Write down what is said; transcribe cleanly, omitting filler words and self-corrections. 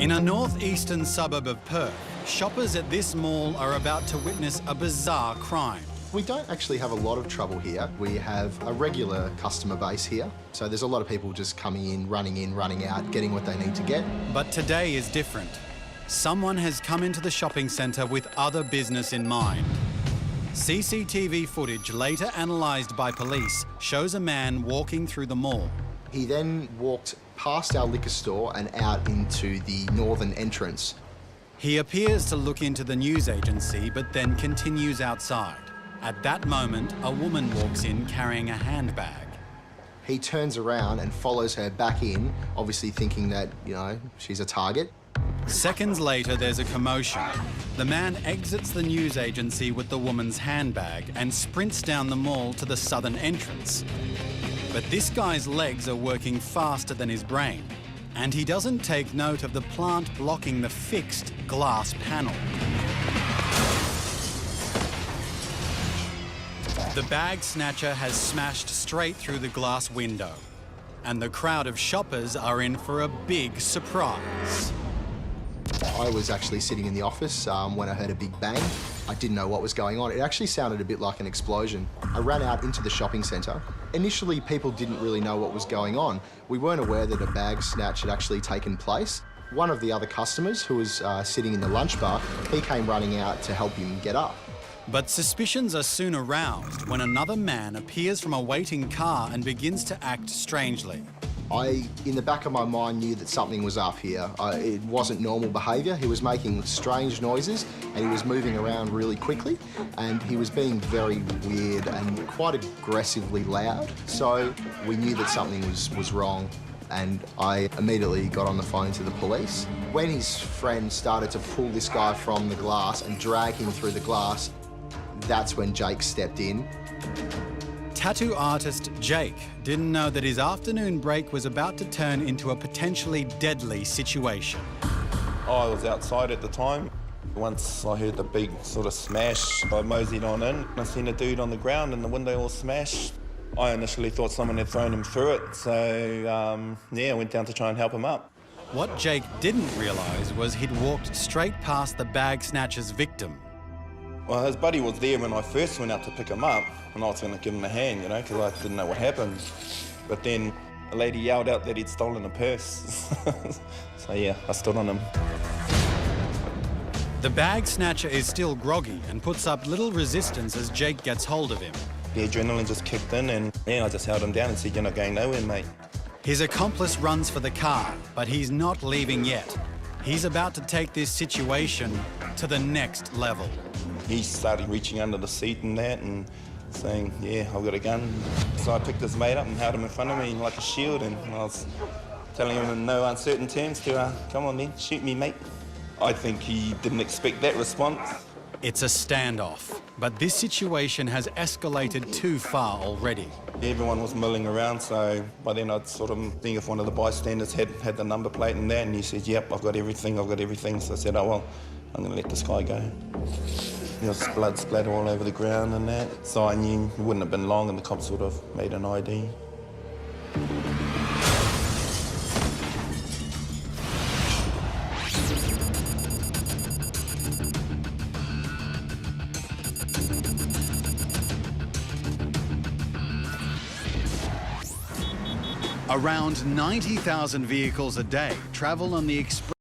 In a northeastern suburb of Perth, shoppers at this mall are about to witness a bizarre crime. We don't actually have a lot of trouble here. We have a regular customer base here. So there's a lot of people just coming in, running out, getting what they need to get. But today is different. Someone has come into the shopping centre with other business in mind. CCTV footage later analysed by police shows a man walking through the mall. He then walked past our liquor store and out into the northern entrance. He appears to look into the news agency, but then continues outside. At that moment, a woman walks in carrying a handbag. He turns around and follows her back in, obviously thinking that, she's a target. Seconds later, there's a commotion. The man exits the news agency with the woman's handbag and sprints down the mall to the southern entrance. But this guy's legs are working faster than his brain, and he doesn't take note of the plant blocking the fixed glass panel. The bag snatcher has smashed straight through the glass window, and the crowd of shoppers are in for a big surprise. I was actually sitting in the office when I heard a big bang. I didn't know what was going on. It actually sounded a bit like an explosion. I ran out into the shopping centre. Initially, people didn't really know what was going on. We weren't aware that a bag snatch had actually taken place. One of the other customers, who was sitting in the lunch bar, he came running out to help him get up. But suspicions are soon aroused when another man appears from a waiting car and begins to act strangely. I, in the back of my mind, knew that something was up here. It wasn't normal behaviour. He was making strange noises and he was moving around really quickly, and he was being very weird and quite aggressively loud. So we knew that something was wrong, and I immediately got on the phone to the police. When his friend started to pull this guy from the glass and drag him through the glass, that's when Jake stepped in. Tattoo artist Jake didn't know that his afternoon break was about to turn into a potentially deadly situation. I was outside at the time. Once I heard the big sort of smash, I moseyed on in. I seen a dude on the ground and the window all smashed. I initially thought someone had thrown him through it, so I went down to try and help him up. What Jake didn't realise was he'd walked straight past the bag snatcher's victim. Well, his buddy was there when I first went out to pick him up, and I was going to give him a hand, because I didn't know what happened. But then a lady yelled out that he'd stolen a purse. So yeah, I stood on him. The bag snatcher is still groggy and puts up little resistance as Jake gets hold of him. The adrenaline just kicked in, and I just held him down and said, "You're not going nowhere, mate." His accomplice runs for the car, but he's not leaving yet. He's about to take this situation to the next level. He started reaching under the seat and that and saying, "Yeah, I've got a gun." So I picked his mate up and held him in front of me like a shield, and I was telling him in no uncertain terms to, "Come on then, shoot me, mate." I think he didn't expect that response. It's a standoff, but this situation has escalated too far already. Everyone was milling around, so by then I'd sort of think if one of the bystanders had the number plate and that, and he said, "Yep, I've got everything. So I said, "Oh, well, I'm going to let this guy go." There was blood splatter all over the ground and that, so I knew it wouldn't have been long and the cops would have made an ID. Around 90,000 vehicles a day travel on the express